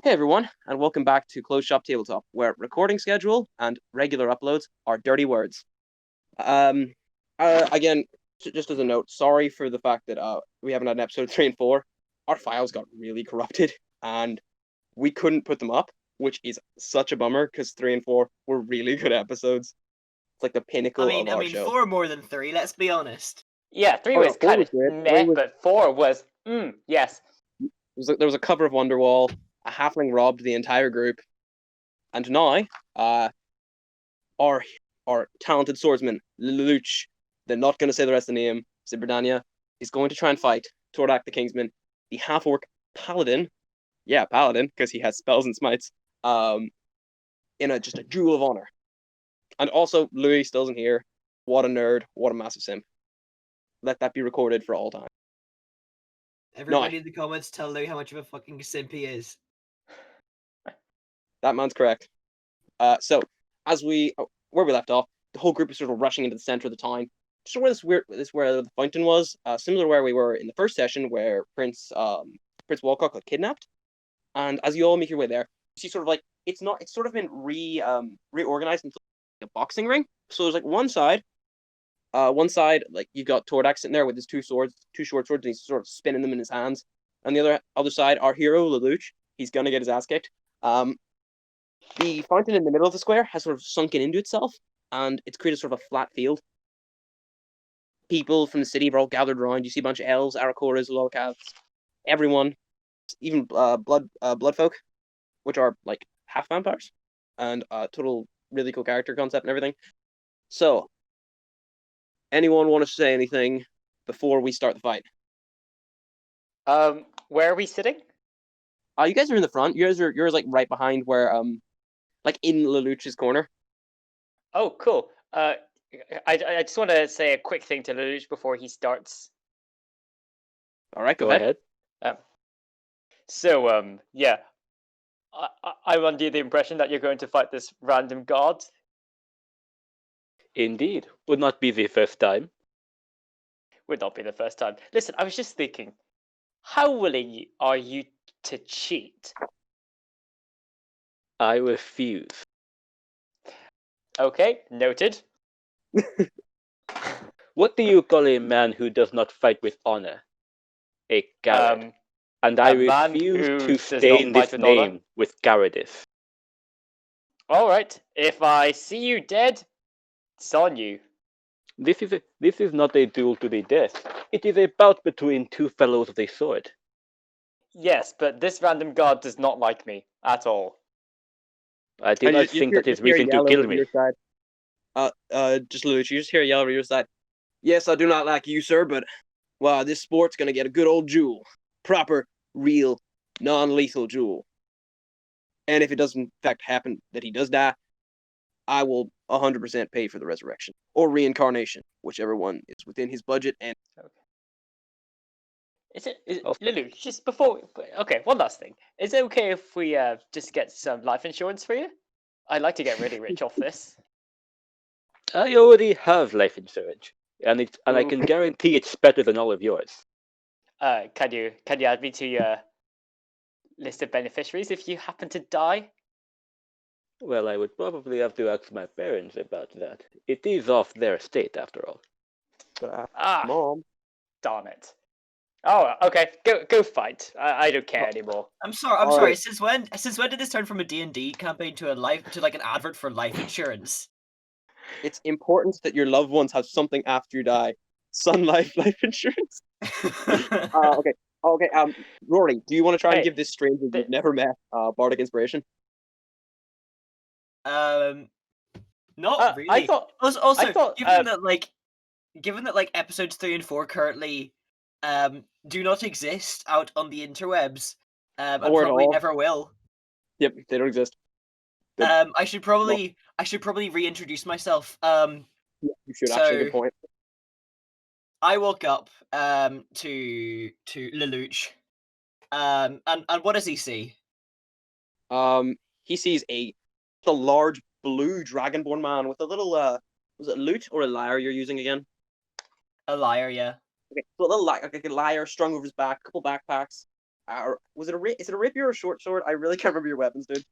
Hey everyone, and welcome back to Closed Shop Tabletop, where recording schedule and regular uploads are dirty words. Um, again, just as a note, sorry for the fact that we haven't had an episode 3 and 4. Our files got really corrupted, and we couldn't put them up, which is such a bummer because 3 and 4 were really good episodes. It's like the I pinnacle mean, of I our mean, show. four more than three. Let's be honest. Yeah, three Oh was no, 4 kind was of great. meh, but four was yes. There was a cover of Wonderwall. A halfling robbed the entire group, and now, our talented swordsman, Lelouch, they're not going to say the rest of the name, Ziberdania, is going to try and fight Tordak the Kingsman, the half-orc paladin. Yeah, paladin, because he has spells and smites. In just a duel of honor. And also, Louis still isn't here. What a nerd. What a massive simp. Let that be recorded for all time. Everybody in the comments tell Lou how much of a fucking simp he is. That man's correct. So, where we left off, the whole group is sort of rushing into the center of the town. Just where where the fountain was, similar to where we were in the first session, where Prince Walcott got kidnapped. And as you all make your way there, you see sort of like it's sort of been reorganized into like a boxing ring. So there's like one side like you got Tordak sitting there with his two short swords, and he's sort of spinning them in his hands. On the other side, our hero Lelouch, he's gonna get his ass kicked. The fountain in the middle of the square has sort of sunken into itself, and it's created sort of a flat field. People from the city are all gathered around. You see a bunch of elves, Arakoras, lolcats, everyone, even blood folk, which are like half vampires, and total really cool character concept and everything. So, anyone want to say anything before we start the fight? Where are we sitting? You guys are in the front. Yours like right behind where like in Lelouch's corner. Oh, cool. I just want to say a quick thing to Lelouch before he starts. All right, go ahead. Yeah, I'm under the impression that you're going to fight this random god. Indeed. Would not be the first time. Would not be the first time. Listen, I was just thinking, how willing are you to cheat? I refuse. Okay, noted. What do you call a man who does not fight with honor? A Garrod. And I refuse to stain this name with Garrodis. Alright, if I see you dead, it's on you. This is not a duel to the death. It is a bout between two fellows of the sword. Yes, but this random god does not like me at all. I do not think that is reason to kill me. Just Lelouch, you just hear a yell over your side. Yes, I do not like you, sir, but wow, this sport's gonna get a good old duel. Proper, real, non-lethal duel. And if it does in fact happen that he does die, I will 100% pay for the resurrection or reincarnation, whichever one is within his budget. And Lelouch, just before? Okay, one last thing. Is it okay if we just get some life insurance for you? I'd like to get really rich off this. I already have life insurance, and I can guarantee it's better than all of yours. Can you add me to your list of beneficiaries if you happen to die? Well, I would probably have to ask my parents about that. It is off their estate, after all. Mom. Darn it. Oh, okay. Go fight. I don't care anymore. I'm sorry. Right. Since when did this turn from a D&D campaign to like an advert for life insurance? It's important that your loved ones have something after you die. Sun Life life insurance. Okay. Rory, do you want to try and give this stranger you've never met bardic inspiration? Not really. I thought. Given that episodes 3 and 4 currently do not exist out on the interwebs, and probably never will. Yep, they don't exist. I should probably reintroduce myself. Yeah, you should. Actually, good point. I woke up to Lelouch. And what does he see? He sees a large blue dragonborn man with a little was it lute or a lyre you're using again? A lyre, yeah. Okay, so a little like a lyre strung over his back, a couple backpacks, Was it is it a rapier or a short sword? I really can't remember your weapons, dude.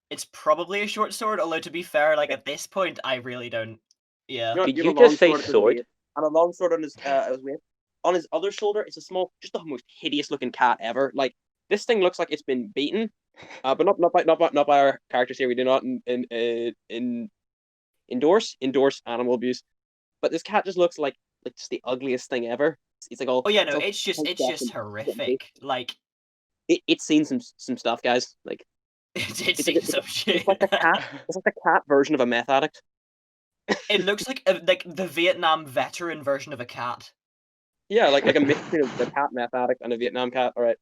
It's probably a short sword. Although to be fair, like at this point, I really don't. Yeah. Did you just say sword? And a long sword on his waist. On his other shoulder, it's a small, just the most hideous looking cat ever. Like this thing looks like it's been beaten, but not by our characters here. We do not endorse animal abuse. But this cat just looks like just the ugliest thing ever. It's like all. Oh yeah, no, it's just horrific. Like it's seen some stuff, guys. Like it's seen some shit. It's like a cat. It's like the cat version of a meth addict. It looks like the Vietnam veteran version of a cat. Yeah, like a mixture of the cat meth addict and a Vietnam cat. All right.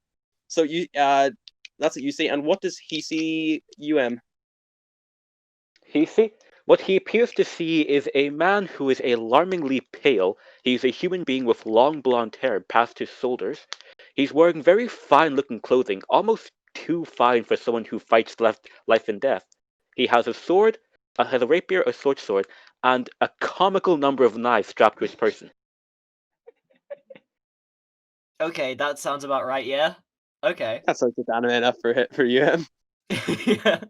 So you that's what you see. And what does he see? He see? What he appears to see is a man who is alarmingly pale. He's a human being with long blonde hair past his shoulders. He's wearing very fine-looking clothing, almost too fine for someone who fights life and death. He has a sword, has a rapier, a short sword, and a comical number of knives strapped to his person. Okay, that sounds about right. Yeah. Okay. That sounds just anime enough for you. Yeah.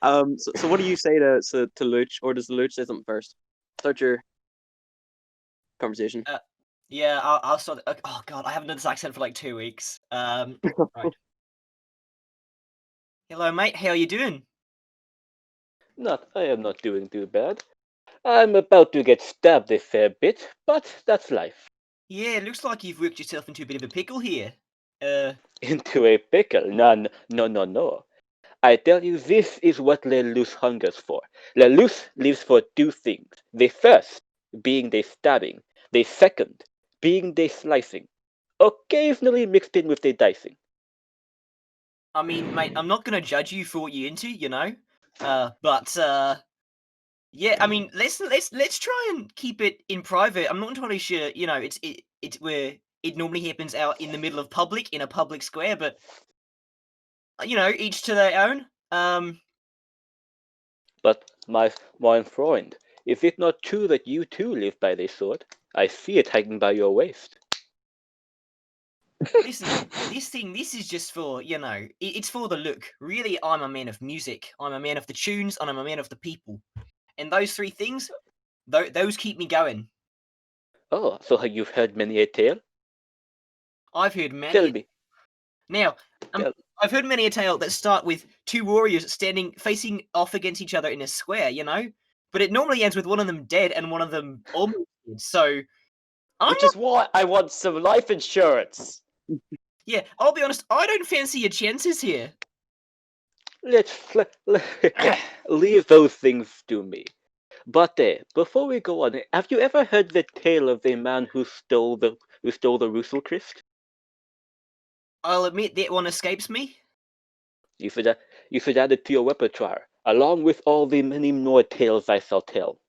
So what do you say to Lelouch, or does Lelouch say something first? Start your conversation. Yeah, I'll start. Oh god, I haven't done this accent for like 2 weeks. Right. Hello, mate. How are you doing? I am not doing too bad. I'm about to get stabbed a fair bit, but that's life. Yeah, it looks like you've worked yourself into a bit of a pickle here. Into a pickle? No. I tell you, this is what Lelouch hungers for. Lelouch lives for two things. The first being the stabbing. The second being the slicing. Occasionally mixed in with the dicing. I mean, mate, I'm not gonna judge you for what you're into, you know. But yeah, I mean, let's try and keep it in private. I'm not entirely sure, you know, it's where it normally happens out in the middle of public, in a public square, but you know, each to their own. But my friend, is it not true that you too live by the sword? I see it hanging by your waist. Listen, this is just for, you know, it's for the look. Really, I'm a man of music. I'm a man of the tunes, and I'm a man of the people. And those three things, those keep me going. Oh, so you've heard many a tale? I've heard many. Tell me. Now, I've heard many a tale that start with two warriors facing off against each other in a square, you know? But it normally ends with one of them dead and one of them almost dead, so... Which is why I want some life insurance! Yeah, I'll be honest, I don't fancy your chances here. Let's leave those things to me. But before we go on, have you ever heard the tale of the man who stole the Russell Christ? I'll admit that one escapes me. You should add it to your repertoire, along with all the many more tales I shall tell.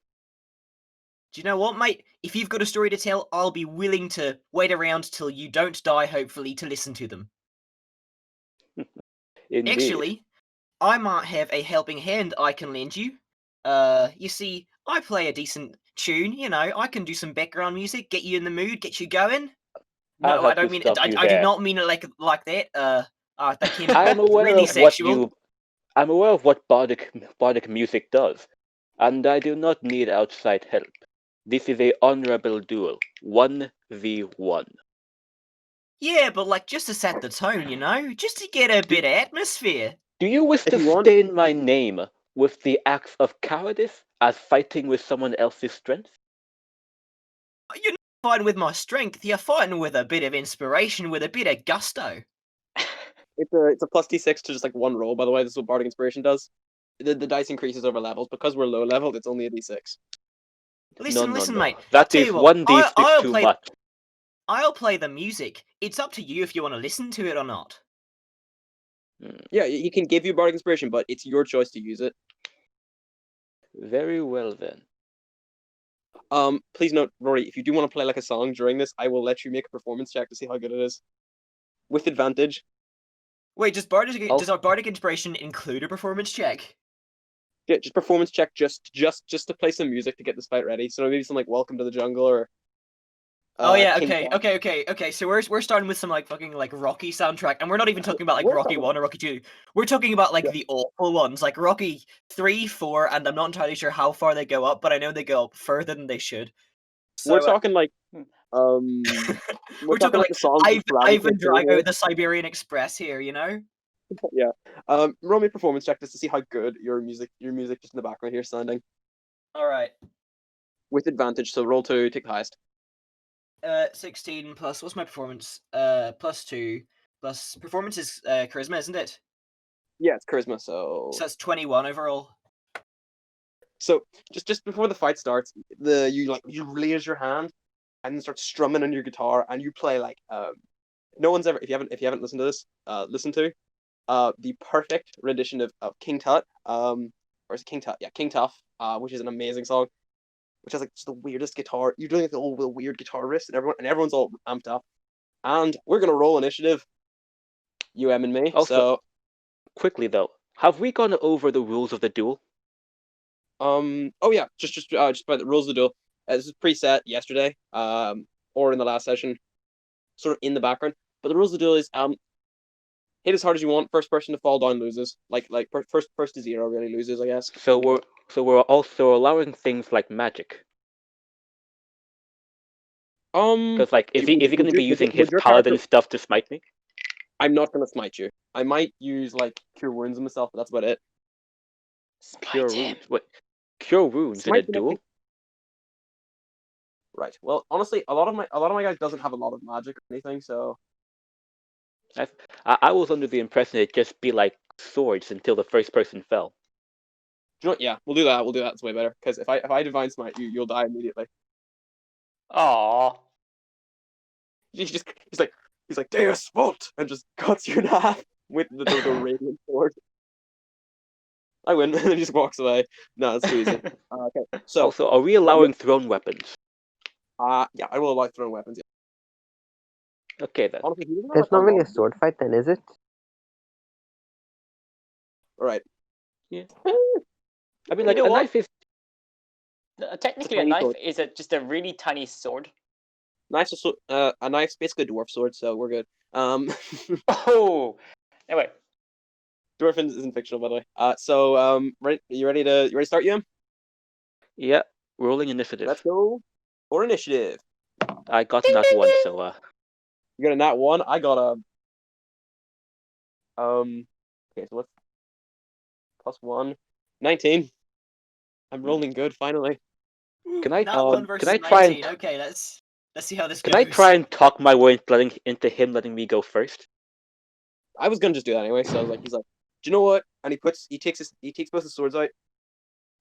Do you know what, mate? If you've got a story to tell, I'll be willing to wait around till you don't die, hopefully, to listen to them. Indeed. Actually, I might have a helping hand I can lend you. You see, I play a decent tune, you know, I can do some background music, get you in the mood, get you going. No, I don't mean it. I do not mean it like that. That can be really sexual. I'm aware of what bardic music does, and I do not need outside help. This is a honorable duel, 1v1. Yeah, but like just to set the tone, you know, just to get a bit of atmosphere. Do you wish to stain my name with the acts of cowardice as fighting with someone else's strength? You're not fighting with my strength. You're fighting with a bit of inspiration, with a bit of gusto. It's a plus D6 to just like one roll. By the way, this is what Bardic Inspiration does. The dice increases over levels. Because we're low leveled, it's only a D6. Listen, mate. That is one D6 too much. I'll play the music. It's up to you if you want to listen to it or not. Yeah, you can give you Bardic Inspiration, but it's your choice to use it. Very well then. Please note, Rory, if you do want to play like a song during this, I will let you make a performance check to see how good it is, with advantage. Wait, does our Bardic Inspiration include a performance check? Yeah, just performance check, just to play some music to get this fight ready. So maybe some like "Welcome to the Jungle" or Oh yeah, King okay. So we're starting with some like fucking like Rocky soundtrack, and we're not even talking about like We're Rocky talking- 1 or Rocky 2. We're talking about like Yeah. the awful ones, like Rocky 3, 4, and I'm not entirely sure how far they go up, but I know they go up further than they should. So we're talking like Hmm. we're talking like the songs from Ivan Karate Kid Drago, the Siberian Express here, you know? Yeah. Roll me a performance check just to see how good your music just in the background here is sounding. Alright. With advantage, so roll 2, take the highest. 16 plus, what's my performance? Plus 2, plus, performance is charisma, isn't it? Yeah, it's charisma, so So that's 21 overall. so just before the fight starts, you raise your hand and then start strumming on your guitar and you play like no one's ever if you haven't listened to this, listen to the perfect rendition of King Tut, or is it King Tut? Yeah, King Tough, which is an amazing song, which has like just the weirdest guitar. You're doing like all the weird guitar riffs and everyone's all amped up. And we're gonna roll initiative. You, Em, and me. Also, So quickly though, have we gone over the rules of the duel? oh yeah, just by the rules of the duel. This is preset yesterday, or in the last session, sort of in the background. But the rules of the duel is hit as hard as you want. First person to fall down loses. First to zero really loses, I guess. So we're also allowing things like magic. Because like, is he going to be using his your paladin character- stuff to smite me? I'm not gonna smite you. I might use like cure wounds on myself, but that's about it. Cure Smite him. wounds. What? Cure wounds in a Smite him, I duel? think. Right. Well, honestly, a lot of my guys doesn't have a lot of magic or anything, so I was under the impression it'd just be like swords until the first person fell. do you know what? Yeah, we'll do that. We'll do that. It's way better because if I divine smite you, you'll die immediately. Aw. He's like Deus Vult and just cuts you in half with the radiant sword. I win, and then he just walks away. No, it's too easy. Okay, so Also, are we allowing thrown weapons? yeah, I will allow thrown weapons. Yeah. Okay then. Honestly, he doesn't have It's like not really a lot. sword fight then, is it? All right. Yeah. I mean, like You know a what? knife is. Technically, a tiny knife sword. is just a really tiny sword. A knife's basically a dwarf sword, so we're good. Oh. Anyway, Dwarf isn't fictional, by the way. So right, you ready to start, you? Yeah, rolling initiative. Let's go for initiative. I got that one, so You got a nat 1. I got a Okay, so what's +1? 19. I'm rolling good finally. Can I, That one versus can I try 19. and Okay, let's see how this can goes. I try and talk my way into him letting me go first? I was gonna just do that anyway, so I was like, he's like, do you know what? And he takes both his swords out,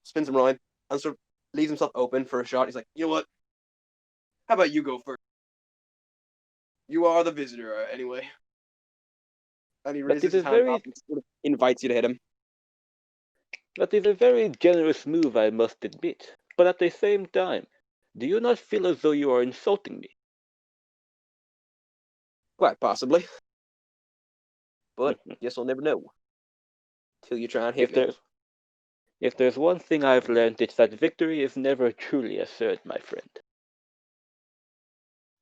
spins them around, and sort of leaves himself open for a shot. He's like, you know what? How about you go first? You are the visitor, anyway. And he That raises is his a hand very up and sort of invites you to hit him. that is a very generous move, I must admit. But at the same time, do you not feel as though you are insulting me? Quite possibly. But guess I'll never know. Till you try and hit me. If there's one thing I've learned, it's that victory is never truly assured, my friend.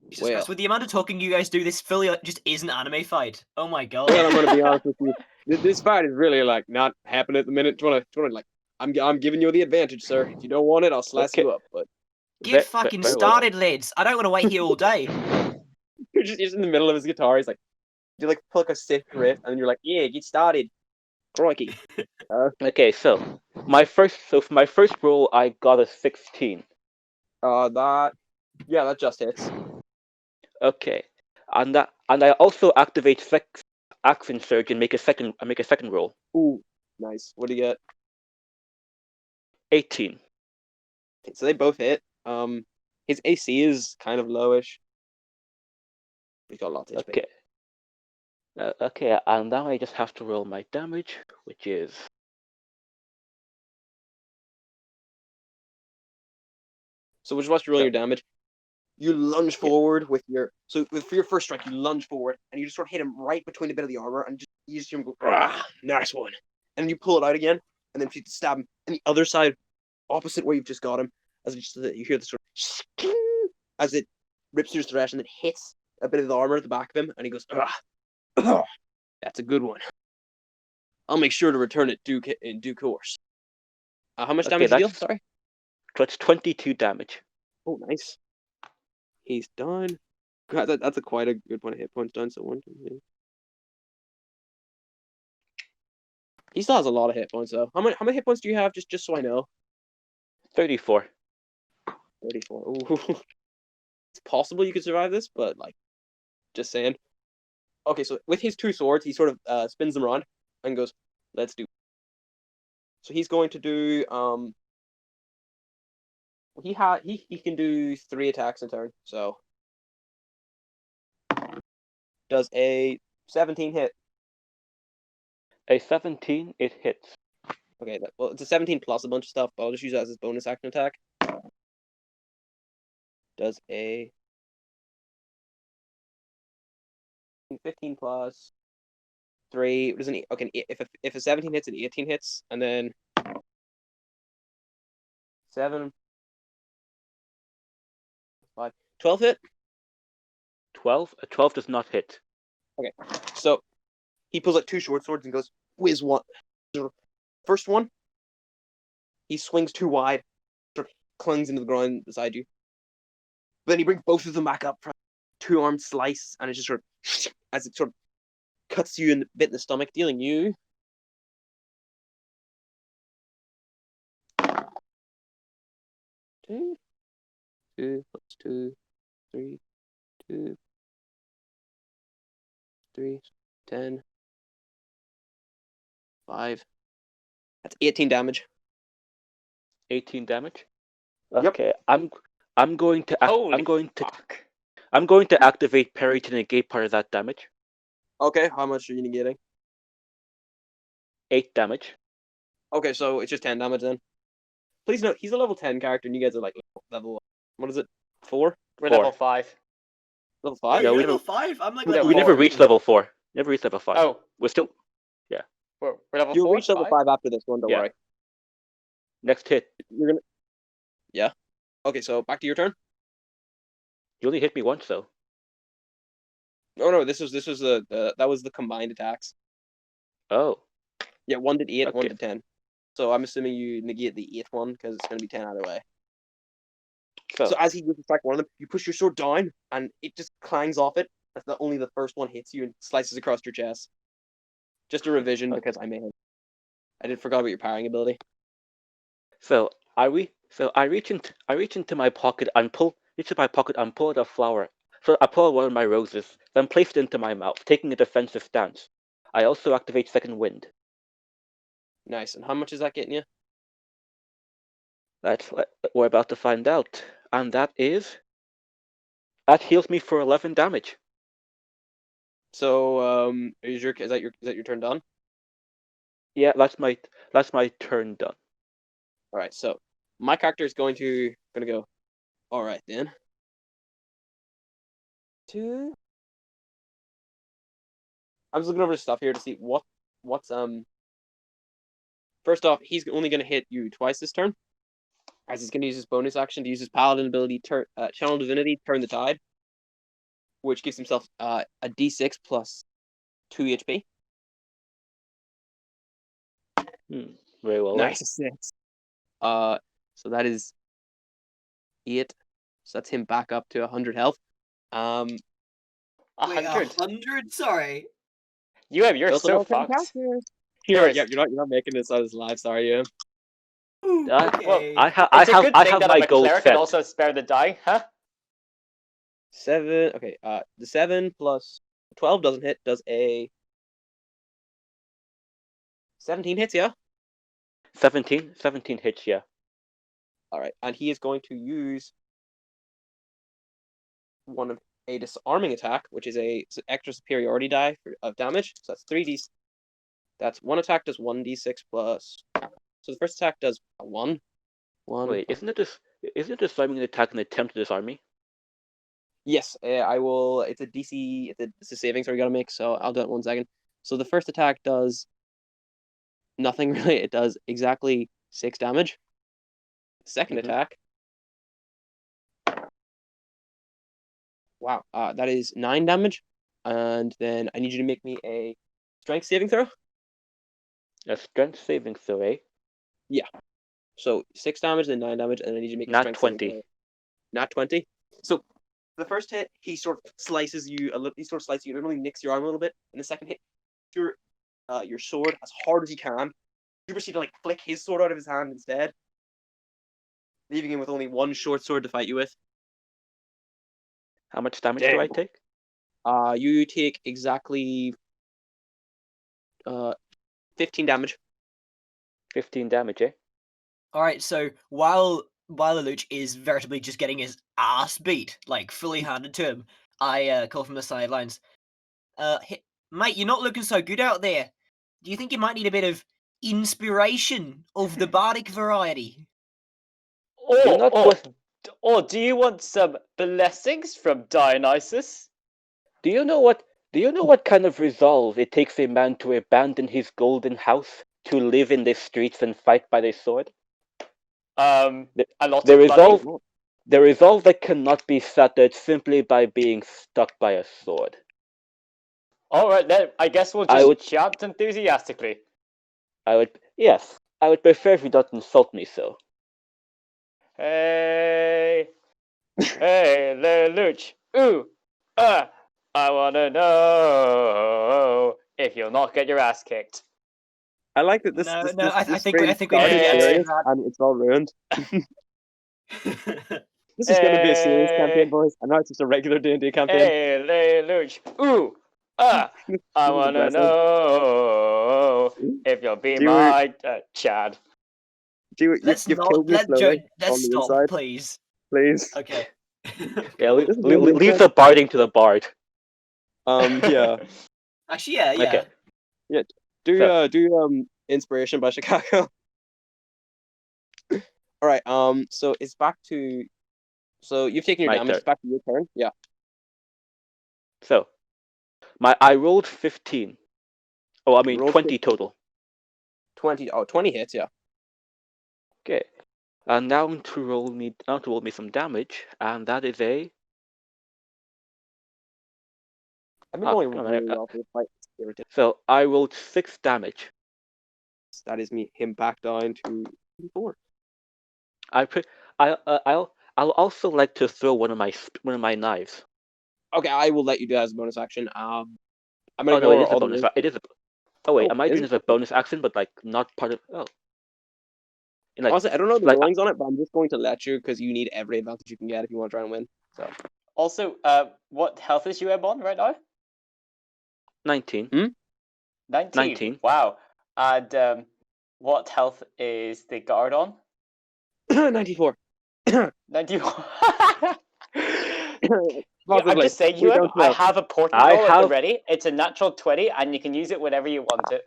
Jesus Well. Christ, with the amount of talking you guys do, this fully just is an anime fight. Oh my god. Well, I'm gonna be honest with you. This fight is really like not happening at the minute. Do you wanna like I'm giving you the advantage, sir. If you don't want it, I'll slice Okay. you up. But Get fucking very well. started, lads. I don't want to wait here all day. you're just in the middle of his guitar. He's like, you like pluck a sick riff, and then you're like, yeah, get started. Crikey. Okay, so for my first roll, I got a 16. That just hits. Okay, and I also activate action surge and make a second roll. Ooh, nice. What do you get? 18. Okay, so they both hit. His AC is kind of lowish. He's got a lot of HP. Okay. Okay, and now I just have to roll my damage, which is So whilst you're rolling your damage, you lunge forward with your for your first strike, you lunge forward and you just sort of hit him right between the bit of the armor and you just hear him go, nice one. And then you pull it out again, and then you stab him on the other side, opposite where you've just got him, you hear the sort of as it rips through his flesh, and then hits a bit of the armor at the back of him, and he goes, "Ugh, that's a good one. I'll make sure to return it in due course." How much damage did you deal? Sorry. That's 22 damage. Oh, nice. He's done. That's quite a good one of hit points done. So 1, 2, 3. He still has a lot of hit points though. How many hit points do you have? Just so I know. 34. 34. Ooh. It's possible you could survive this, but like, just saying. Okay, so with his 2 swords, he sort of spins them around and goes, "Let's do." So he's going to do he can do 3 attacks in turn. So does a 17 hit? A 17, it hits. Okay, well, it's a 17 plus a bunch of stuff, but I'll just use that as his bonus action attack. Does a 15 plus 3. Doesn't okay? If a 17 hits, an 18 hits, and then 7, 5, 12 hit. 12? A 12 does not hit. Okay, so he pulls out 2 short swords and goes, "Whiz one." First one, he swings too wide, sort of clungs into the ground beside you. But then he brings both of them back up for a 2-armed slice, and it just sort of, as it sort of cuts you in the bit in the stomach, dealing you 2, 2 plus 2, 3, 2, 3, 10, 5. That's 18 damage. 18 damage. Yep. Okay, I'm going to Fuck. I'm going to activate parry to negate part of that damage. Okay, how much are you negating? 8 damage. Okay, so it's just 10 damage then. Please note, he's a level 10 character, and you guys are like level, what is it? 4? We're 4. level 5. Level Oh, 5? No, you're we level 5? I'm like we level We never 4. reached level 4. Never reached level 5. Oh, We're still we're level You'll 4? reach level 5 after this one, don't Yeah. worry. next hit. You're gonna. Yeah. Okay, so back to your turn. You only hit me once though. No, this was that was the combined attacks. Oh. Yeah, 1 did 8, 1 Okay. did 10. So I'm assuming you negate the 8th one because it's going to be 10 either way. So as he goes to strike one of them, you push your sword down and it just clangs off it. That's only the first one hits you and slices across your chest. Just a revision because I forgot about your parrying ability. So I reach into my pocket and pull out a flower. So I pull out one of my roses, then place it into my mouth, taking a defensive stance. I also activate second wind. Nice. And how much is that getting you? That's what we're about to find out. And that heals me for 11 damage. So is that your turn done? Yeah, that's my turn done. All right. So my character is going to go. All right then. 2. I'm just looking over the stuff here to see what's First off, he's only going to hit you twice this turn, as he's going to use his bonus action to use his paladin ability, channel divinity, turn the tide, which gives himself a d6 plus 2 HP. Very well. Nice 6. So that is 8. So that's him back up to 100 health. Wait, 100. 100? Sorry. You're Also so level 10 fucked. character. There is- You're not making this out as live. Sorry, yeah. Ooh, I- okay. I have It's a good thing that my I'm a goal cleric set. and also spare the die, huh? 7. Okay. The 7 plus 12 doesn't hit. Does a 17 hits? Yeah. 17 hits. Yeah. All right, and he is going to use one of a disarming attack, which is a extra superiority die of damage. So that's 3d. That's one attack does 1d6 plus. So the first attack does a 1. Wait, isn't it disarming an attack and attempt to disarm me? Yes, I will. It's a DC. It's a saving throw you gotta make. So I'll do it in 1 second. So the first attack does nothing really. It does exactly 6 damage. Second attack Wow. That is 9 damage, and then I need you to make me a strength saving throw. A strength saving throw, eh? So 6 damage, then 9 damage, and then I need you to make a Not strength saving 20. throw. Not 20. So the first hit, he sort of slices you a little. He sort of slices you, and really nicks your arm a little bit. And the second hit, your sword as hard as you can. You proceed to like flick his sword out of his hand instead, leaving him with only one short sword to fight you with. How much damage do I Damn. take? You take exactly 15 damage. 15 damage, eh? All right, so while Lelouch is veritably just getting his ass beat, like fully handed to him, I call from the sidelines. Mate, you're not looking so good out there. Do you think you might need a bit of inspiration of the bardic variety? You're not worth- Or do you want some blessings from Dionysus? Do you know what kind of resolve it takes a man to abandon his golden house to live in the streets and fight by the sword? A lot The of money. resolve, the resolve that cannot be shattered simply by being stuck by a sword. All right, then I guess we'll I just would- chant enthusiastically. Yes, I would prefer if you don't insult me so. Hey, hey, Lelouch. Ooh, I wanna know if you'll not get your ass kicked. I like that No, I think we started need to get serious that. and it's all ruined. This is going to be a serious campaign, boys. And now it's just a regular D&D campaign. Hey, Lelouch. Ooh, I This is wanna aggressive. know if you'll be Do you- my Chad. You've killed me slowly let's on the stop, inside. please. Please. Okay. Yeah, This is really leave the barding to the bard. Yeah. Actually, yeah. Okay. Do Inspiration by Chicago. All right. So it's back to. So you've taken your My damage. turn. It's back to your turn. Yeah. So, I rolled 15. Oh, I mean Rolled 20 total. 20. Oh, 20 hits. Yeah. Okay. And now to roll me some damage, and that is a. I've been Ah, going come on, really well for this fight. It's irritating. So I rolled 6 damage. That is him back down to 4. I'll also like to throw one of my knives. Okay, I will let you do that as a bonus action. I'm gonna Oh go no, it over is a all the bonus. rules. It is a. Oh wait, Oh, am I is doing it? it as a bonus action, but like not part of? Oh. Like, Honestly, I don't know the like rulings on it, but I'm just going to let you because you need every advantage you can get if you want to try and win. So Also, what health is UM on right now? 19. 19. 19. Wow. And what health is the guard on? 94. 91. Possibly. I'm just saying, We UM, don't I know. have a portent I roll at the have- ready. It's a natural 20, and you can use it whenever you want it.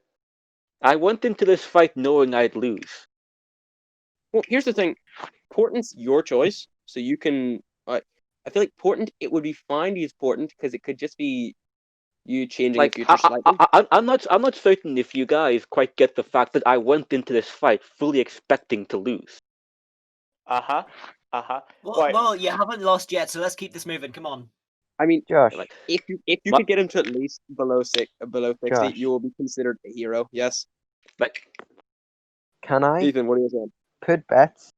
I went into this fight knowing I'd lose. Well, here's the thing. Portent's your choice, so you can. I feel like Portent. It would be fine to use Portent because it could just be you changing the Like future slightly. I'm not certain if you guys quite get the fact that I went into this fight fully expecting to lose. Uh-huh. Uh-huh. Well, you haven't lost yet, so let's keep this moving. Come on. I mean, Josh, Like if you My- could get him to at least below 60, Josh. you will be considered a hero. Yes, like can I Ethan, what are you saying? put bets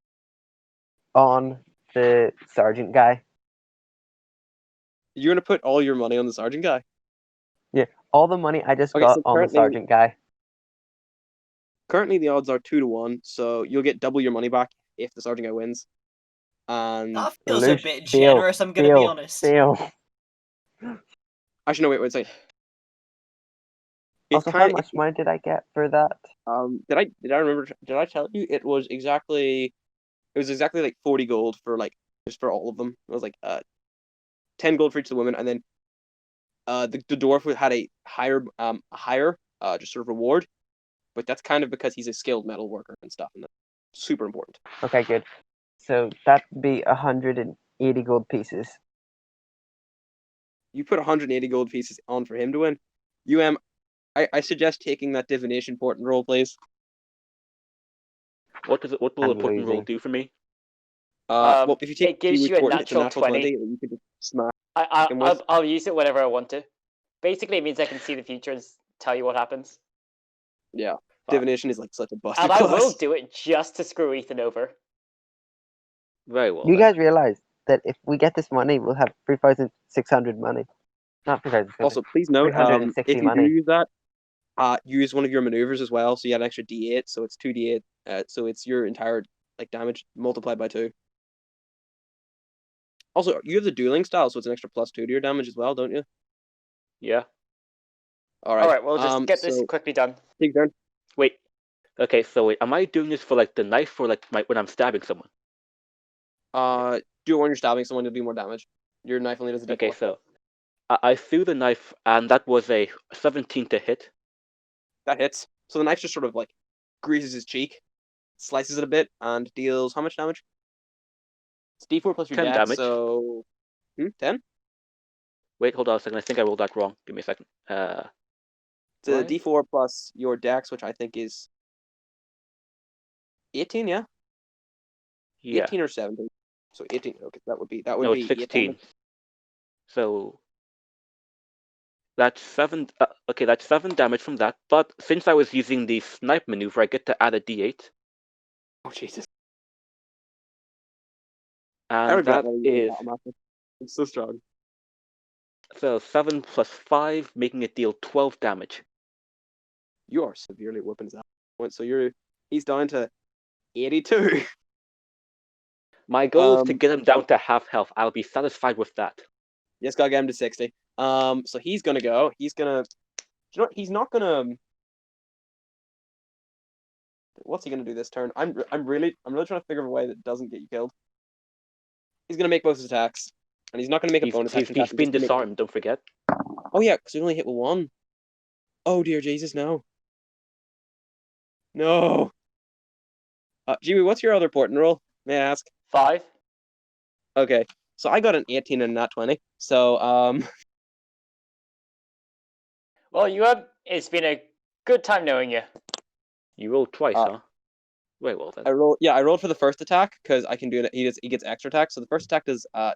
on the sergeant guy? You're gonna put all your money on the sergeant guy. All the money I just Okay, got so on the sergeant guy. Currently, the odds are 2-1, so you'll get double your money back if the sergeant guy wins. And That feels a Lelouch, bit deal, generous, I'm going to be honest. Deal. actually, no, wait a second. It's Also, how kind much money did I get for that? did I remember? Did I tell you it was exactly like 40 gold for like just for all of them. It was like 10 gold for each of the women, and then the dwarf had a higher just sort of reward, but that's kind of because he's a skilled metal worker and stuff, and that's super important. Okay, good. So that'd be 180 gold pieces. You put 180 gold pieces on for him to win. I suggest taking that divination portent roll, please. what will I'm a portent roll losing. do for me? Well, if you take it gives two you a portent, it's a natural natural 20 20. that you could just smash. begin with? I'll use it whenever I want to. Basically, it means I can see the future and tell you what happens. Yeah, Fine. divination is like such a busted And I will class. do it just to screw Ethan over. Very well. You then. guys realize that if we get this money, we'll have 3,600 money. Not 3,600. Also, please note, 360 if you do money. use that, use one of your maneuvers as well. So you have an extra D8, so it's 2D8. So it's your entire like damage multiplied by 2. Also, you have the dueling style, so it's an extra +2 to your damage as well, don't you? Yeah. All right. All right, we'll just get this So quickly done. take turn. Wait. Okay, so wait, am I doing this for like the knife or like when I'm stabbing someone? Do it when you're stabbing someone, you'll do more damage. Your knife only does a D4. Okay, so I threw the knife and that was a 17 to hit. That hits. So the knife just sort of like greases his cheek, slices it a bit, and deals how much damage? It's D4 plus your 10 dex, damage. so 10. Wait, hold on a second. I think I rolled that wrong. Give me a second. It's a Right. D4 plus your dex, which I think is 18. Yeah, Yeah. 18 or 17. So 18. Okay, that would be No, it's 8 16. damage. So that's 7. Okay, that's 7 damage from that. But since I was using the snipe maneuver, I get to add a D8. Oh Jesus! I And regret that letting you do is that, Matthew. It's so strong. so 7 plus 5, making it deal 12 damage. You are severely whooping his ass. So he's down to 82. My goal is to get him down to half health. I'll be satisfied with that. Yes, gotta get him to 60. So he's gonna go. He's gonna. You know what? He's not gonna. What's he gonna do this turn? I'm really trying to figure out a way that doesn't get you killed. He's gonna make both his attacks, and he's not gonna make a bonus action attack. He's been disarmed, don't forget. Oh yeah, because we only hit with 1. Oh dear Jesus, no. No. Jimmy, what's your other portent roll? May I ask? 5. Okay, so I got an 18 and not 20. So Well, it's been a good time knowing you. You rolled twice, Uh, huh? Very well then. I rolled for the first attack because I can do it. He gets extra attack. So the first attack is a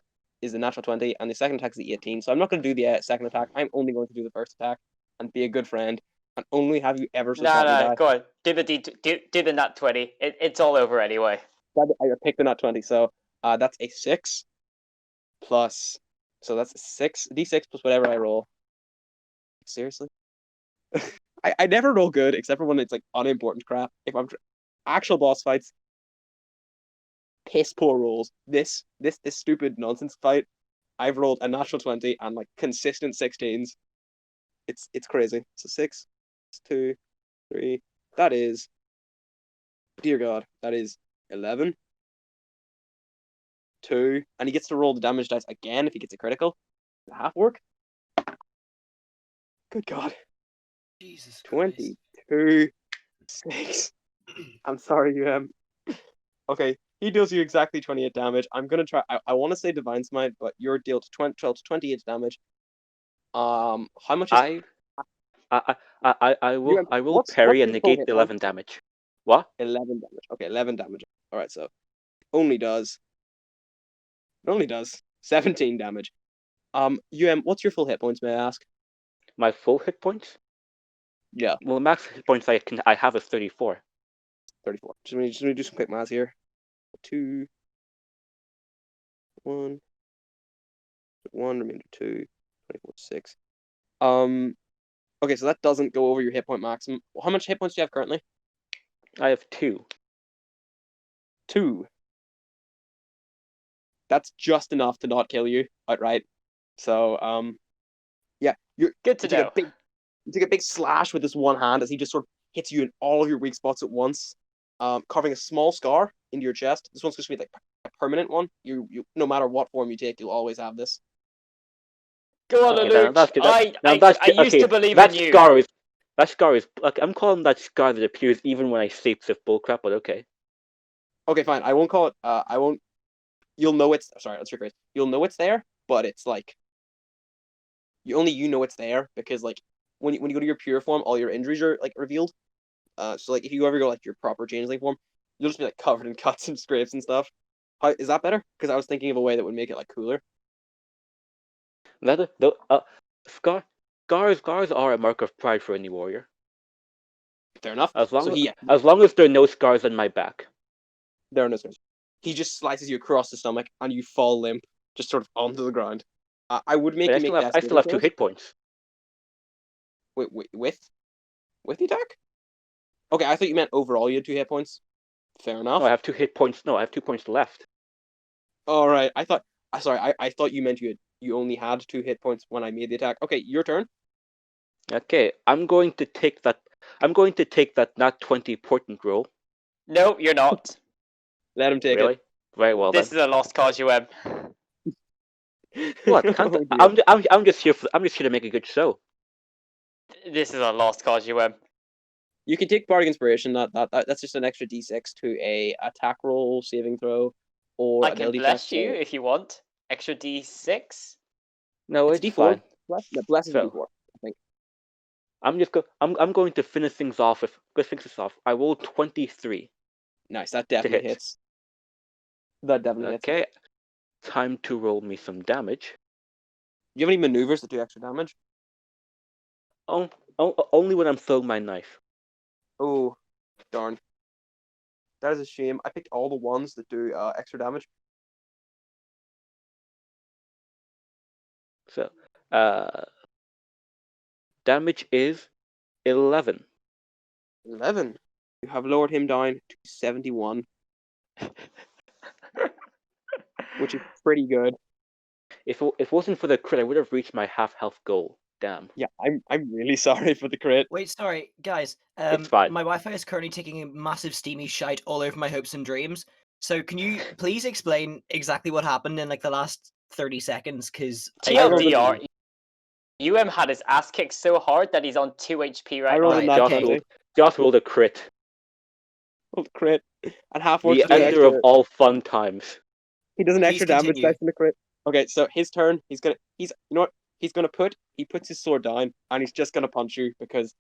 natural 20, and the second attack is the 18. So I'm not going to do the second attack. I'm only going to do the first attack and be a good friend and only have you ever so slightly die. Go on. Do the nat 20. It's all over anyway. I picked the nat 20, so that's a 6 plus. So that's a 6 d6 plus whatever I roll. Seriously, I never roll good except for when it's like unimportant crap. If I'm actual boss fights, piss poor rolls. This stupid nonsense fight, I've rolled a natural 20 and like consistent 16s. It's crazy. So 6, 2, 3. That is, dear God, that is 11. 2, and he gets to roll the damage dice again if he gets a critical. Does it half work? Good God. Jesus Christ. 22, 6. I'm sorry, Okay, he deals you exactly 28 damage. I'm gonna try. I want to say Divine Smite, but you're dealt 12 to 28 damage. How much is I will what's parry and your full negate hit the point? 11 damage. What? 11 damage. Okay, 11 damage. All right, so it only does 17 damage. What's your full hit points? May I ask? My full hit points? Yeah, Well, the max hit points I have is 34. 34. Just let me do some quick math here. 2, 1, 1 remainder 2, 24, 6. Okay, so that doesn't go over your hit point maximum. How much hit points do you have currently? I have 2. 2. That's just enough to not kill you outright. So, yeah, you Good to know. You take a big slash with this one hand as he just sort of hits you in all of your weak spots at once, carving a small scar into your chest. This one's going to be like a permanent one. You no matter what form you take, you'll always have this. Go on, Okay, Lelouch. that's good. I used to believe in you. That scar is. Like, I'm calling that scar that appears even when I say it's bullcrap, but okay. Okay, fine. I won't call it. I won't. You'll know it's. Sorry, let's rephrase. You'll know it's there, but it's like. You know it's there because like when you go to your pure form, all your injuries are like revealed. So like if you ever go like your proper changeling form, you'll just be like covered in cuts and scrapes and stuff. Is that better? Because I was thinking of a way that would make it like cooler. Scar, scars are a mark of pride for any warrior. Fair enough. As long So as, he, as long as there are no scars on my back. there are no scars. He just slices you across the stomach, and you fall limp, just sort of onto the ground. I would make But you make death I still saving have 2 throws. hit points. With the attack. Okay, I thought you meant overall you had 2 hit points. Fair enough. No, I have 2 hit points. No, I have 2 points left. All right. I thought. I thought you meant you only had 2 hit points when I made the attack. Okay, your turn. Okay, I'm going to take that nat 20 portent roll. No, you're not. Let him take Really? Very well This then. is a lost cause, UM. it. What? Can't, Oh, dear. I'm just here to make a good show. This is a lost cause, UM. You can take bardic inspiration. That's just an extra d6 to a attack roll, saving throw, or I can ability bless test. you if you want. Extra D6. No, It's it's d4. fine. Bless is a So- d4. I think. I'm going to finish things off. I rolled 23. Nice. That definitely hit. hits. That definitely hits. Okay, time to roll me some damage. Do you have any maneuvers that do extra damage? Only when I'm throwing my knife. Oh, darn. That is a shame. I picked all the ones that do extra damage. So, damage is 11. 11. You have lowered him down to 71, which is pretty good. If it wasn't for the crit, I would have reached my half health goal. Damn. Yeah, I'm really sorry for the crit. Wait, sorry, guys. It's fine. My Wi-Fi is currently taking a massive steamy shite all over my hopes and dreams. So can you please explain exactly what happened in like the last 30 seconds? Because TLDR, UM had his ass kicked so hard that he's on 2 HP right rolled now. a nat Josh 20. rolled a crit. Rolled a crit. And half The wants to do ender extra. of all fun times. He does an Please extra damage continue. dice in the crit. Okay, so his turn. You know what? He puts his sword down and he's just gonna punch you because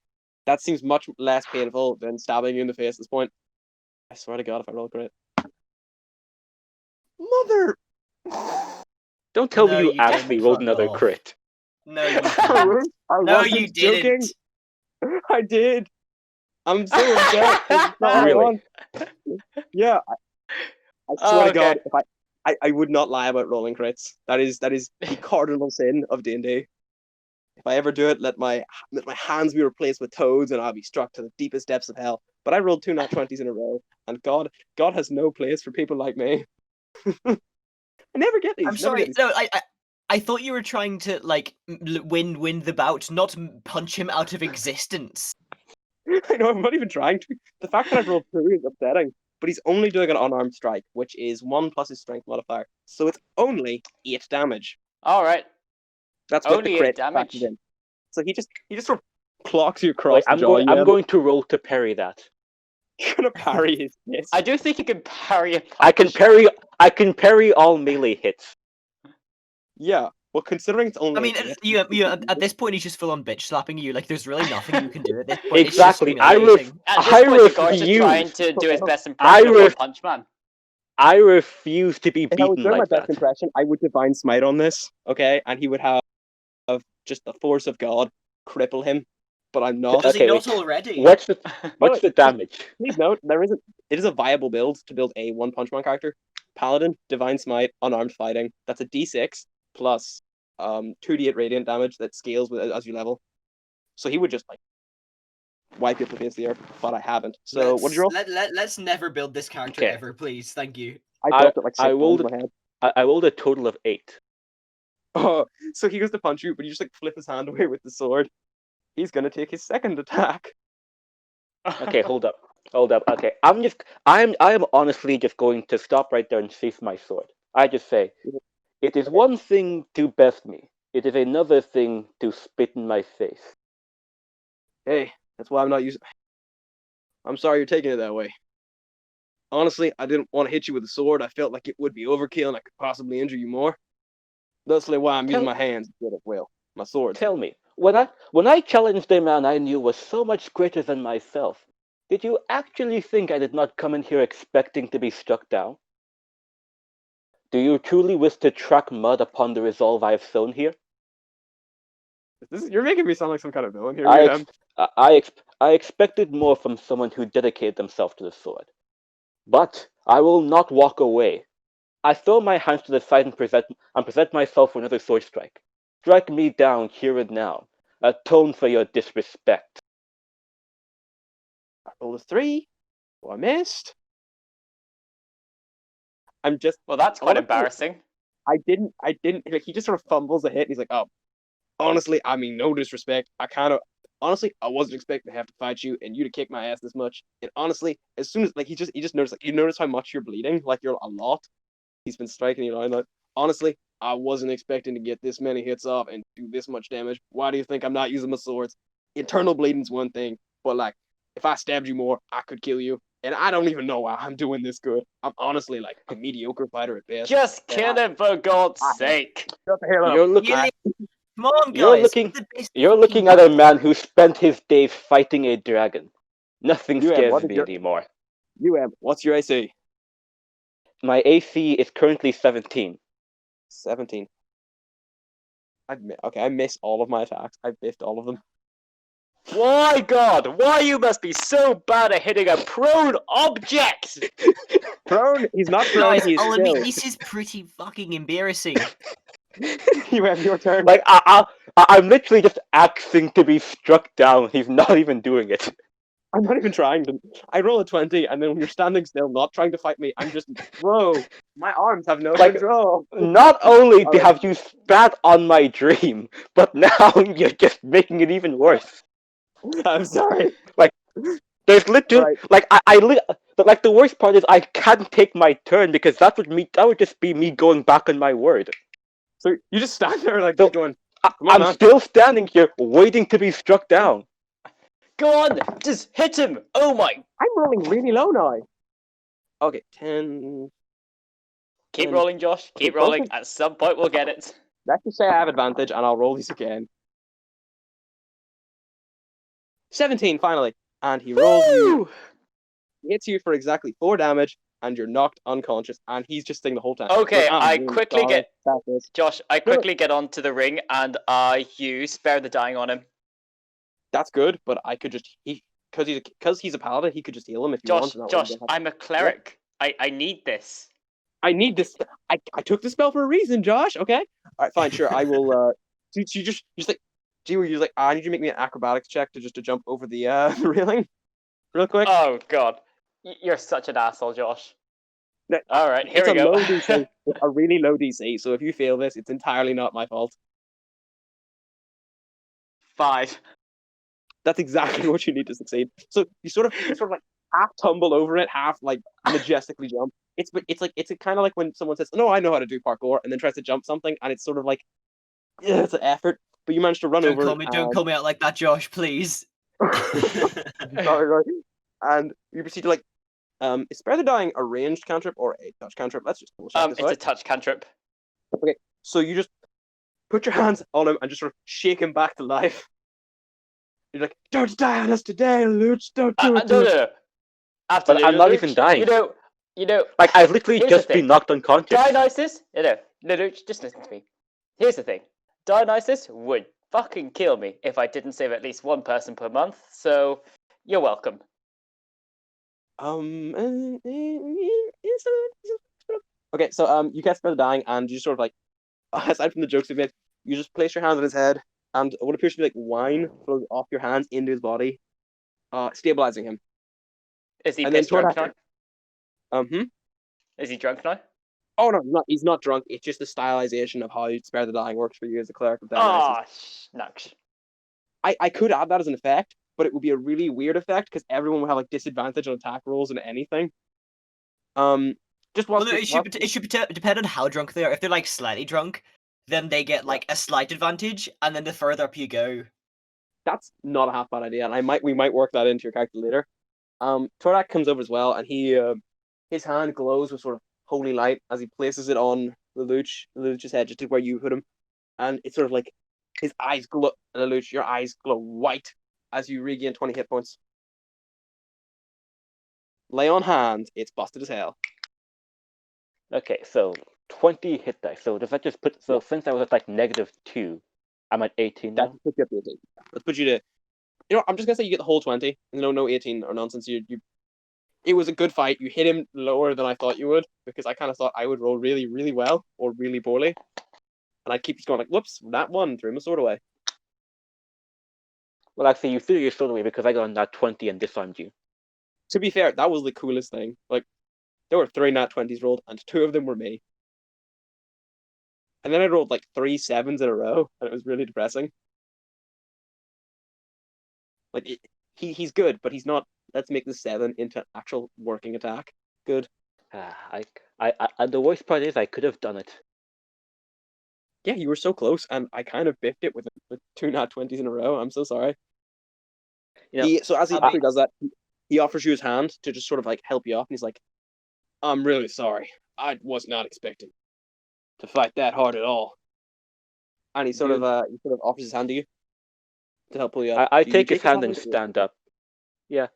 that seems much less painful than stabbing you in the face at this point. I swear to God, if I roll a crit. Mother! Don't tell No, me you you actually didn't. rolled Fuck another off. crit. No, you I didn't. No, wasn't you joking. didn't. I did. I'm so upset. It's not what I Really? want. Yeah, I swear to God, if I would not lie about rolling crits. That is the cardinal sin of D&D. If I ever do it, let my hands be replaced with toads, and I'll be struck to the deepest depths of hell. But I rolled 2 nat 20s in a row, and God has no place for people like me. I never get these. I'm never sorry. get these. No, I thought you were trying to like win the bout, not punch him out of existence. I know. I'm not even trying to. The fact that I've rolled 2 is upsetting. But he's only doing an unarmed strike, which is 1 plus his strength modifier. So it's only 8 damage. Alright. That's with Only the 8 crit damage. factored in. So he just sort of clocks you across Wait, the jaw. I'm going to roll to parry that. You're gonna parry his miss. I do think you can parry a punch. I can parry all melee hits. Yeah. Well, considering it's only. I mean, an eight, you at this point he's just full on bitch slapping you. Like, there's really nothing you can do at this point. Exactly. It's just humiliating. At this I point, the guard's just refuse. trying to do his best I impression of One ref- Punch Man. I refuse to be if I was beaten doing like my best that. impression, I would divine smite on this, okay, and he would have just the force of God cripple him. But I'm not. Does he Okay, not wait. already? What's the damage? Please note, it is a viable build to build a One Punch Man character. Paladin, Divine Smite, Unarmed Fighting. That's a D6 plus 2d8 radiant damage that scales with as you level. So he would just like wipe you off the face of the earth, but I haven't. So what did you roll? Let's never build this character Okay. ever, please. Thank you. I dropped it like 6 I rolled times in my head. I rolled a total of 8. Oh, so he goes to punch you, but you just like flip his hand away with the sword. He's gonna take his second attack. Okay, hold up. Okay, I am honestly just going to stop right there and sheath my sword. I just say, it is one thing to best me. It is another thing to spit in my face. Hey, that's why I'm not using. I'm sorry you're taking it that way. Honestly, I didn't want to hit you with a sword. I felt like it would be overkill and I could possibly injure you more. That's why I'm using my hands instead of, well, my swords. Tell me, when I challenged a man I knew was so much greater than myself, did you actually think I did not come in here expecting to be struck down? Do you truly wish to track mud upon the resolve I have sown here? You're making me sound like some kind of villain here. I expected more from someone who dedicated themselves to the sword. But I will not walk away. I throw my hands to the side and present myself for another sword strike. Strike me down here and now. Atone for your disrespect. I rolled a 3. Oh, I missed. I'm just. Well, that's quite honestly, embarrassing. I didn't. Like, he just sort of fumbles a hit, and he's like, "Oh, honestly, I mean, no disrespect. Honestly, I wasn't expecting to have to fight you and you to kick my ass this much. And honestly, as soon as like he just noticed, like, you notice how much you're bleeding, like you're a lot. He's been striking you down. Like, honestly, I wasn't expecting to get this many hits off and do this much damage. Why do you think I'm not using my swords? Internal bleeding's one thing, but like, if I stabbed you more, I could kill you. And I don't even know why I'm doing this good. I'm honestly like a mediocre fighter at best. Just kill him for God's I- sake. Shut the hell up. You're looking. Yeah, come on, guys. You're looking. the best You're fucking looking at a man who spent his days fighting a dragon. Nothing You have- scares what is me your- anymore. What's your AC? My AC is currently 17. 17. I miss all of my attacks. I biffed all of them. Why, God? Why you must be so bad at hitting a prone object? Prone? He's not prone, Guys, he's I'll still. admit, this is pretty fucking embarrassing. You have your turn. Like I'm literally just axing to be struck down. He's not even doing it. I'm not even trying to. I roll a 20, and then when you're standing still, not trying to fight me, I'm just. Whoa! My arms have no Like- control. Not only Alright. have you spat on my dream, but now you're just making it even worse. I'm sorry. There's literally Right. like but like the worst part is I can't take my turn because that would just be me going back on my word. So you just stand there like So- going. I, Come on, I'm man. still standing here waiting to be struck down. Go on, just hit him. Oh my. I'm rolling really low now. Okay, 10. Keep And- rolling, Josh. Keep Okay, rolling. focus. At some point, we'll get it. Let's just say I have advantage, and I'll roll these again. 17, finally. And he rolls you. Woo! He hits you for exactly 4 damage, and you're knocked unconscious, and he's just sitting the whole time. Okay, Look, I'm I really quickly sorry get- about this. Josh, I quickly get onto the ring and I use Spare the Dying on him. That's good, but I could just because he's a paladin, he could just heal him if you Josh, want. And that way Josh, you don't have- I'm a cleric. I need this. I need this. I took the spell for a reason, Josh. Okay. All right, fine, sure. I will. So you just like, gee, were you like, I need you to make me an acrobatics check to jump over the the railing, real quick. Oh God, you're such an asshole, Josh. No, All right, here it's we a go. low DC. It's a really low DC. So if you fail this, it's entirely not my fault. 5. That's exactly what you need to succeed. So you sort of like half tumble over it, half like majestically jump. It's kind of like when someone says, "No, I know how to do parkour," and then tries to jump something, and it's sort of like, yeah, it's an effort, but you manage to run over. Don't call me out like that, Josh, please. Sorry. And you proceed to like, is Spare the Dying a ranged cantrip or a touch cantrip? Let's just double check this It's out. a touch cantrip. So you just put your hands on him and just sort of shake him back to life. You're like, "Don't die on us today, Lelouch. Don't do it." No, to no, us." no. Absolutely. I'm not Lelouch. even dying. You know. Like I've literally Here's the just been thing. knocked unconscious. Dionysus. No, Lelouch, just listen to me. Here's the thing. Dionysus would fucking kill me if I didn't save at least one person per month. So you're welcome. Okay, so you cast Spare the Dying, and you sort of like, aside from the jokes you've made, you just place your hand on his head, and what appears to be like wine flows off your hands into his body, stabilizing him. Is he And then pissed drunk Tordak- now? Is he drunk now? Oh no, he's not drunk. It's just the stylization of how Spare the Dying works for you as a cleric of Dionysus. Oh, shucks. I could add that as an effect, but it would be a really weird effect because everyone would have like disadvantage on attack rolls and anything. Just Well, watch. no, it should depend on how drunk they are. If they're like slightly drunk, then they get like a slight advantage, and then the further up you go. That's not a half bad idea, and we might work that into your character later. Tordak comes over as well, and he his hand glows with sort of holy light as he places it on Lelouch's head, just to where you put him, and it's sort of like his eyes glow. Lelouch, your eyes glow white as you regain 20 hit points. Lay on hands. It's busted as hell. Okay, so 20 hit dice. So does that just put? So since I was at like -2, I'm at 18 That now. puts you up to 18. Let's put you to. You know, I'm just gonna say you get the whole 20. No 18 or nonsense. It was a good fight. You hit him lower than I thought you would because I kind of thought I would roll really, really well or really poorly, and I'd keep just going like, "Whoops, that one threw my sword away." Well, actually, you threw your sword away because I got on that 20 and disarmed you. To be fair, that was the coolest thing. Like, there were 3 nat 20s rolled, and 2 of them were me. And then I rolled like 3 7s in a row, and it was really depressing. Like, he's good, but he's not. Let's make the 7 into actual working attack. Good. The worst part is I could have done it. Yeah, you were so close, and I kind of biffed it with 2 nat 20s in a row. I'm so sorry. You know, So as he I mean- does that, he offers you his hand to just sort of like help you up, and he's like, "I'm really sorry. I was not expecting to fight that hard at all." And he sort of offers his hand to you to help pull you up. I Do you take his hand hand and stand up. Yeah.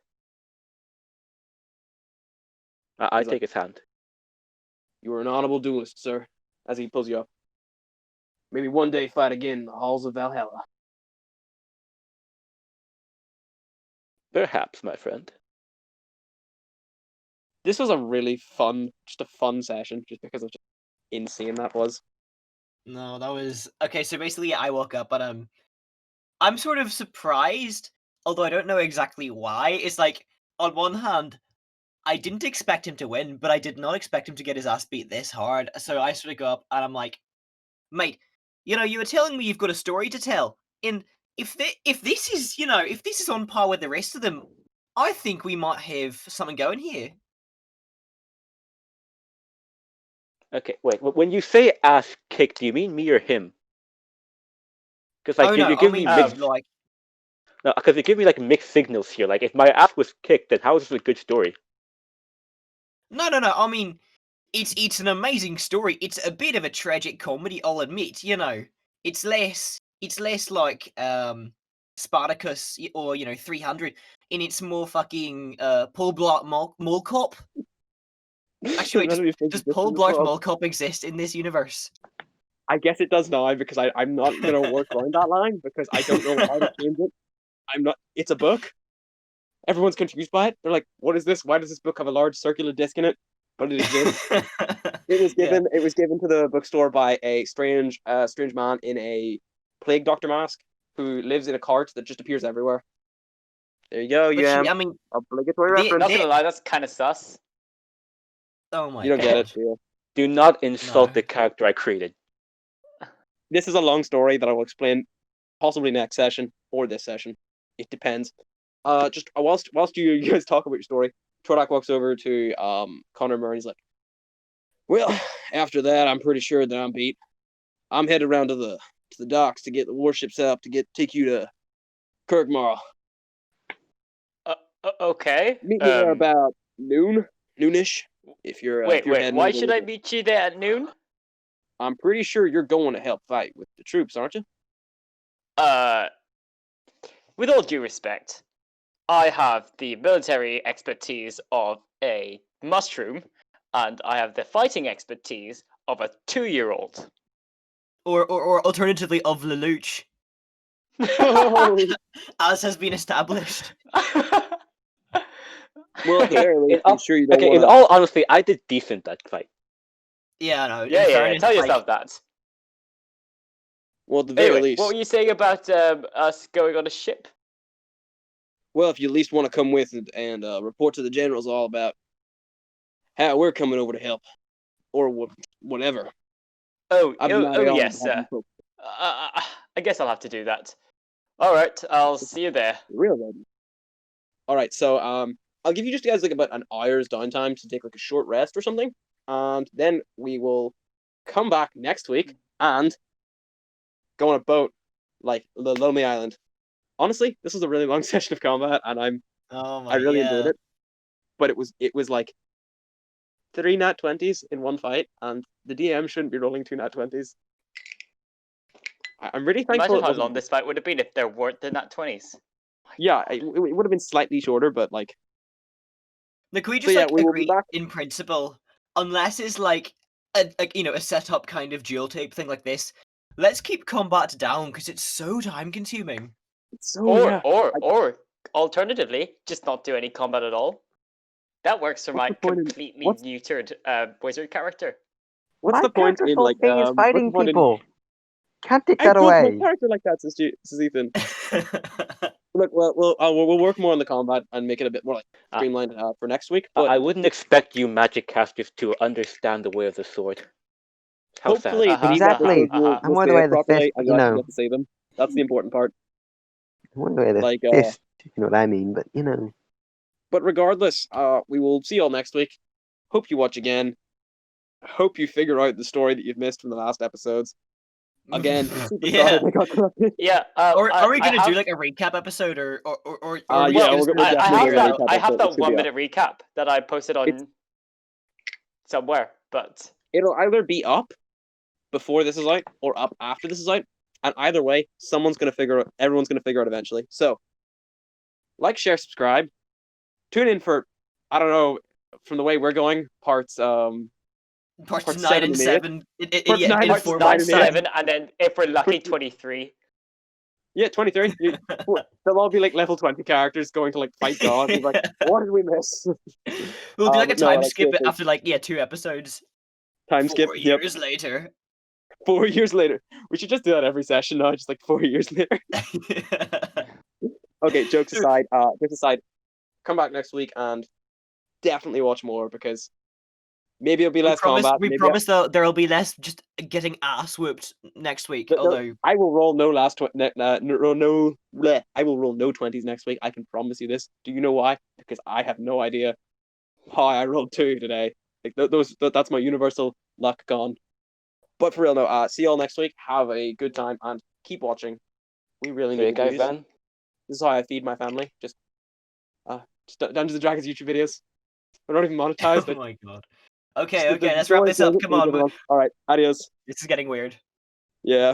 I He's take like- his hand. You were an honorable duelist, sir. As he pulls you up. Maybe one day fight again in the halls of Valhalla. Perhaps, my friend. This was a really fun session, just because of just insane that was. No, that was okay. So basically, I woke up, but I'm sort of surprised, although I don't know exactly why. It's like on one hand, I didn't expect him to win, but I did not expect him to get his ass beat this hard. So I sort of go up and I'm like, mate, you know, you were telling me you've got a story to tell, and if this is on par with the rest of them, I think we might have something going here. Okay, wait. When you say ass kicked, do you mean me or him? Because like Oh no, you're I giving me mean mixed. like No, because you give me like mixed signals here. Like if my ass was kicked, then how is this a good story? no. I mean, it's an amazing story. It's a bit of a tragic comedy, I'll admit. You know, it's less like Spartacus or 300, and it's more fucking Paul Blart Mall Cop. Actually, wait, does Paul Blart Mall Cop exist in this universe? I guess it does now because I'm not gonna work around that line because I don't know how to change it. I'm not. It's a book. Everyone's confused by it. They're like, "What is this? Why does this book have a large circular disc in it?" But it exists. It was given. It was given to the bookstore by a strange man in a plague doctor mask who lives in a cart that just appears everywhere. There you go. But I mean, Obligatory the- reference. Not gonna lie, that's kind of sus. oh my You don't god. get it. Do you? Do not insult No. the character I created. This is a long story that I will explain possibly next session or this session. It depends. Just whilst you guys talk about your story, Trodak walks over to Connor Murray. He's like, "Well, after that, I'm pretty sure that I'm beat. I'm headed around to the docks to get the warships up to take you to Kirkmarl. Okay. Meet me there about noonish. If you're Wait, if you're wait. heading Why over should there. I meet you there at noon? I'm pretty sure you're going to help fight with the troops, aren't you?" With all due respect, I have the military expertise of a mushroom, and I have the fighting expertise of a 2-year-old. Or alternatively of Lelouch, as has been established. Well, at the very least, In I'm sure you don't okay, in want all honesty, I did decent that fight. Yeah, no. yeah, in yeah. fairness, Tell like, yourself that. Well, at the very Anyway, least. what were you saying about us going on a ship? Well, if you at least want to come with and report to the generals all about how we're coming over to help, or whatever. Oh, I'd be mighty honored yes. to have you folks. I guess I'll have to do that. All right, I'll see you there. Real lady. All right, so I'll give you just guys like about an hour's downtime to take like a short rest or something, and then we will come back next week and go on a boat like the Lonely Island. Honestly, this was a really long session of combat, and oh my, I really enjoyed it. But it was like 3 nat 20s in one fight, and the DM shouldn't be rolling 2 nat 20s. I'm really thankful. Imagine how long this fight would have been if there weren't the nat 20s. Yeah, it would have been slightly shorter, but like. Look, can we So just yeah, like we will be agree back. in principle, unless it's like a setup kind of duel tape thing like this, Let's keep combat down because it's so time consuming. So Or alternatively, just not do any combat at all. That works for What's my the point in- completely what's- neutered wizard character. what's My the point character's in whole like thing is what's the fighting point in- people. Can't take I that built my away. character like that since Ethan. Look, we'll work more on the combat and make it a bit more like streamlined for next week. But I wouldn't expect you magic casters to understand the way of the sword. How's hopefully, Uh-huh, these Exactly. episodes will I'm more say the way it of the properly, fist, and you you actually know. get to say them. That's the important part. One way of the Like, fist, if you know what I mean. But but regardless, we will see you all next week. Hope you watch again. Hope you figure out the story that you've missed from the last episodes. Again, super sorry Yeah. they got corrupted. Yeah. Or are we I gonna do have- like a recap episode, or Yeah, are we Well, just we're gonna I definitely have figure it gonna out? recap I have it that should be 1 up. minute recap that I posted on somewhere, but It'll either be up before this is out or up after this is out, and either way, everyone's gonna figure out eventually. So, like, share, subscribe, tune in for, I don't know, from the way we're going, parts Parts Parts 9 and 7 7. Parts 9 In and parts 4 9 9, months' and 8. time. 7, and then if we're lucky, 23. Yeah, 23. They'll all be like level 20 characters going to like fight gods. It's like, what did we miss? We'll do like a but no, time like, skip seriously, after like 2 episodes. time 4 skip. Yep, years later. 4 years later. We should just do that every session now, just like 4 years later. Okay, jokes aside, come back next week and definitely watch more because maybe it'll be less combat. We maybe promise that there'll be less just getting ass whooped next week. Although I will roll no I will roll no 20s next week. I can promise you this. Do you know why? Because I have no idea how I rolled 2 today. Like that's my universal luck gone. But for real, no. See y'all next week. Have a good time and keep watching. We really There you need go, views. Van. This is how I feed my family. Just Dungeons and Dragons YouTube videos. We're not even monetized. oh my god. Okay, Just the let's wrap joy this up. doesn't Come leave on. everyone. All right, adios. This is getting weird. Yeah.